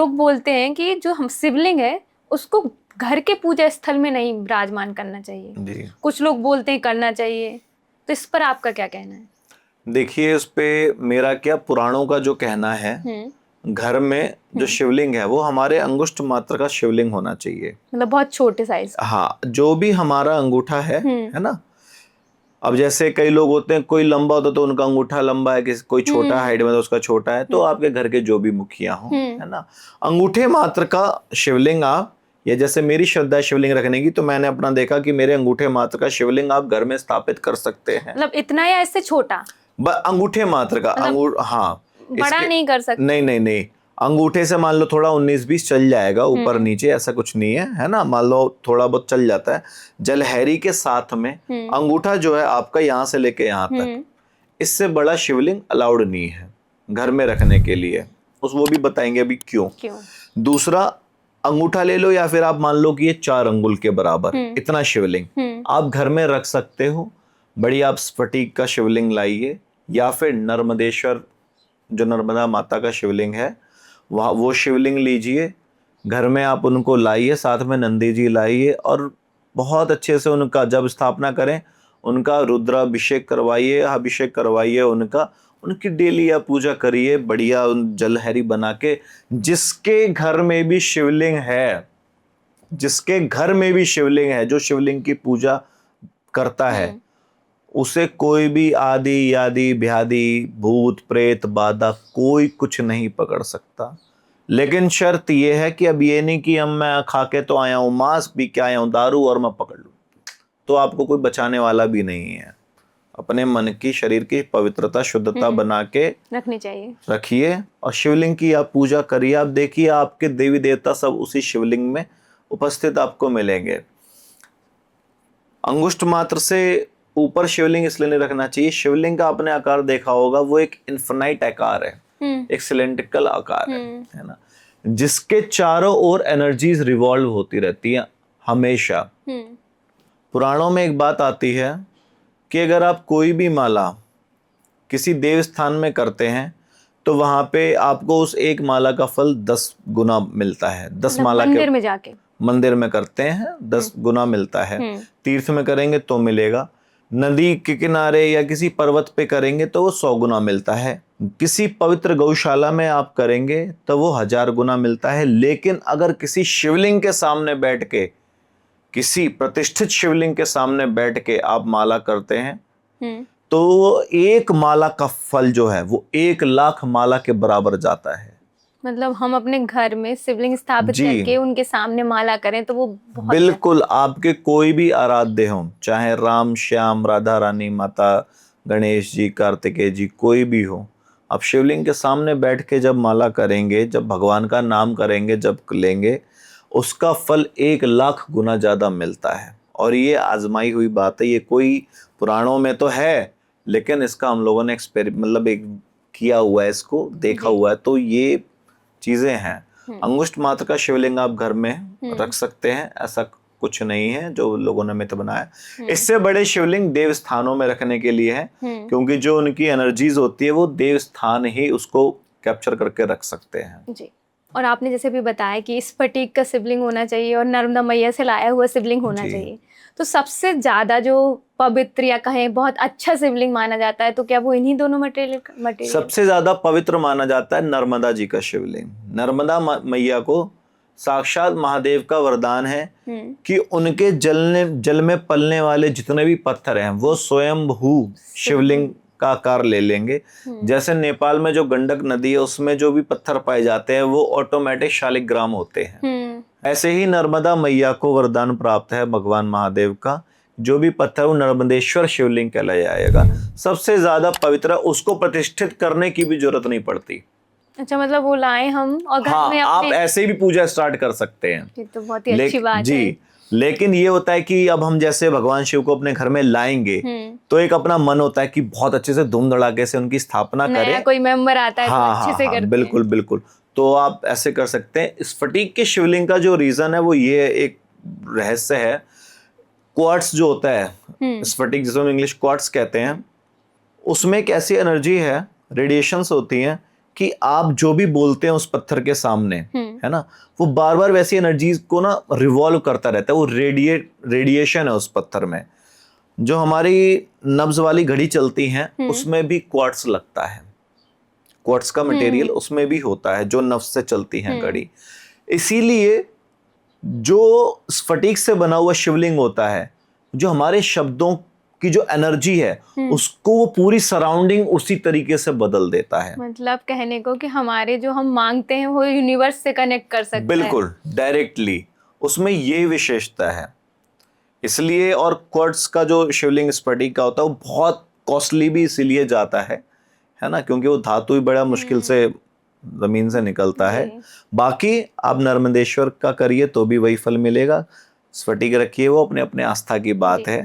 लोग बोलते हैं कि जो हम शिवलिंग है उसको घर के पूजा स्थल में नहीं विराजमान करना चाहिए जी। कुछ लोग बोलते हैं करना चाहिए, तो इस पर आपका क्या कहना है? देखिए, उस पे मेरा क्या, पुराणों का जो कहना है, घर में जो शिवलिंग है वो हमारे अंगुष्ठ मात्र का शिवलिंग होना चाहिए। मतलब बहुत छोटे साइज का। हाँ, जो भी हमारा अंगूठा है ना। अब जैसे कई लोग होते हैं, कोई लंबा होता है तो उनका अंगूठा लंबा है, किसी कोई छोटा हाइट में तो उसका छोटा है। तो आपके घर के जो भी मुखिया हो, है ना, अंगूठे मात्र का शिवलिंग आप, या जैसे मेरी श्रद्धा है शिवलिंग रखने की, तो मैंने अपना देखा कि मेरे अंगूठे मात्र का शिवलिंग आप घर में स्थापित कर सकते हैं। मतलब इतना या इससे छोटा? अंगूठे मात्र का मतलब हाँ। बड़ा नहीं कर सकते? नहीं नहीं नहीं, अंगूठे से मान लो थोड़ा 19-20 चल जाएगा, ऊपर नीचे ऐसा कुछ नहीं है ना। मान लो थोड़ा बहुत चल जाता है। जलहरी के साथ में अंगूठा जो है आपका यहाँ से लेके यहाँ तक, इससे बड़ा शिवलिंग अलाउड नहीं है घर में रखने के लिए। वो भी बताएंगे अभी क्यों। दूसरा, अंगूठा ले लो या फिर आप मान लो कि ये 4 अंगुल के बराबर इतना शिवलिंग आप घर में रख सकते हो। बड़ी आप स्फटिक का शिवलिंग लाइए, या फिर नर्मदेश्वर जो नर्मदा माता का शिवलिंग है वहाँ वो शिवलिंग लीजिए। घर में आप उनको लाइए, साथ में नंदी जी लाइए, और बहुत अच्छे से उनका जब स्थापना करें उनका रुद्राभिषेक करवाइए, अभिषेक करवाइए उनकी डेली आप पूजा करिए बढ़िया जलहरी बना के। जिसके घर में भी शिवलिंग है, जिसके घर में भी शिवलिंग है, जो शिवलिंग की पूजा करता है, उसे कोई भी आदि यादि ब्याधि भूत प्रेत बाधा कोई कुछ नहीं पकड़ सकता। लेकिन शर्त यह है कि अब ये नहीं कि हम मैं खा के तो आया हूं, मांस पी के आया हूं, दारू, और मैं पकड़ लूं, तो आपको कोई बचाने वाला भी नहीं है। अपने मन की, शरीर की पवित्रता, शुद्धता बना के रखनी चाहिए, रखिए, और शिवलिंग की आप पूजा करिए। आप देखिए आपके देवी देवता सब उसी शिवलिंग में उपस्थित आपको मिलेंगे। अंगुष्ठ मात्र से ऊपर शिवलिंग इसलिए नहीं रखना चाहिए, शिवलिंग का आपने आकार देखा होगा, वो एक इन्फिनाइट आकार है, एक सिलेंड्रिकल आकार है ना, जिसके चारों ओर एनर्जीज रिवॉल्व होती रहती हैं हमेशा। पुराणों में एक बात आती है कि अगर आप कोई भी माला किसी देव स्थान में करते हैं तो वहां पे आपको उस एक माला का फल 10 गुना मिलता है। 10 माला मंदिर में जाके मंदिर में करते हैं 10 गुना मिलता है। तीर्थ में करेंगे तो मिलेगा, नदी के किनारे या किसी पर्वत पे करेंगे तो वो 100 गुना मिलता है, किसी पवित्र गौशाला में आप करेंगे तो वो 1000 गुना मिलता है। लेकिन अगर किसी शिवलिंग के सामने बैठ के, किसी प्रतिष्ठित शिवलिंग के सामने बैठ के आप माला करते हैं तो वो एक माला का फल जो है वो 1,00,000 माला के बराबर जाता है। मतलब हम अपने घर में शिवलिंग स्थापित करके उनके सामने माला करें तो वो बहुत बिल्कुल, आपके कोई भी आराध्य हो, चाहे राम श्याम राधा रानी माता गणेश जी कार्तिकेय जी कोई भी हो, आप शिवलिंग के सामने बैठ के जब माला करेंगे, जब भगवान का नाम करेंगे, जब लेंगे, उसका फल 1,00,000 गुना ज्यादा मिलता है। और ये आजमाई हुई बात है, ये कोई पुराणों में तो है लेकिन इसका हम लोगों ने मतलब एक किया हुआ है, इसको देखा हुआ है। तो ये चीजें हैं। अंगुष्ठ मात्र का शिवलिंग आप घर में रख सकते हैं, ऐसा कुछ नहीं है जो लोगों ने मिथ बनाया। इससे बड़े शिवलिंग देव स्थानों में रखने के लिए है, क्योंकि जो उनकी एनर्जीज होती है वो देव स्थान ही उसको कैप्चर करके रख सकते हैं जी। और आपने जैसे भी बताया कि स्फटिक का शिवलिंग होना चाहिए और नर्मदा मैया से लाया हुआ शिवलिंग होना चाहिए, तो सबसे ज्यादा जो पवित्र या कहें बहुत अच्छा शिवलिंग माना जाता है तो क्या वो इन्हीं दोनों मटेरियल? सबसे ज्यादा पवित्र माना जाता है नर्मदा जी का शिवलिंग। नर्मदा मैया को साक्षात महादेव का वरदान है कि उनके जल में पलने वाले जितने भी पत्थर हैं वो स्वयंभू शिवलिंग का आकार ले लेंगे। जैसे नेपाल में जो गंडक नदी है उसमें जो भी पत्थर पाए जाते हैं वो ऑटोमेटिक शालिग्राम होते हैं। ऐसे ही नर्मदा मैया को वरदान प्राप्त है भगवान महादेव का, जो भी पत्थर वो नर्मदेश्वर शिवलिंग कहलाया जाएगा। सबसे ज्यादा पवित्र, उसको प्रतिष्ठित करने की भी जरूरत नहीं पड़ती। अच्छा, मतलब वो लाए हम और घर में आप ऐसे भी पूजा स्टार्ट कर सकते हैं। ये तो बहुत ही अच्छी बात है। लेकिन ये होता है कि अब हम जैसे भगवान शिव को अपने घर में लाएंगे तो एक अपना मन होता है कि बहुत अच्छे से धूम धड़ाके से उनकी स्थापना करें, कोई मेंबर आता है तो अच्छे से करते बिल्कुल बिल्कुल। तो आप ऐसे कर सकते हैं। स्फटिक के शिवलिंग का जो रीजन है वो ये एक रहस्य है। क्वार्ट्स जो होता है, स्फटिक जिसको इंग्लिश क्वार्ट्स कहते हैं, उसमें एक ऐसी एनर्जी है, रेडिएशंस होती हैं कि आप जो भी बोलते हैं उस पत्थर के सामने, है ना, वो बार बार वैसी एनर्जीज को ना रिवॉल्व करता रहता है। वो रेडिएशन है उस पत्थर में। जो हमारी नब्ज वाली घड़ी चलती हैं उसमें भी क्वार्ट्स लगता है। क्वार्ट्स का मटेरियल उसमें भी होता है जो नब्ज से चलती है घड़ी। इसीलिए जो स्फटिक से बना हुआ शिवलिंग होता है, जो हमारे शब्दों की जो एनर्जी है उसको वो पूरी सराउंडिंग उसी तरीके से बदल देता है। मतलब कहने को कि हमारे जो हम मांगते हैं वो यूनिवर्स से कनेक्ट कर सकता है। बिल्कुल डायरेक्टली, उसमें ये विशेषता है। इसलिए और क्वार्ट्ज का जो शिवलिंग स्फटिक का होता है वो बहुत कॉस्टली भी इसीलिए जाता है ना, क्योंकि वो धातु ही बड़ा मुश्किल से जमीन से निकलता है। बाकी आप नर्मदेश्वर का करिए तो भी वही फल मिलेगा। स्फटिक रखिए, वो अपने अपने आस्था की बात है।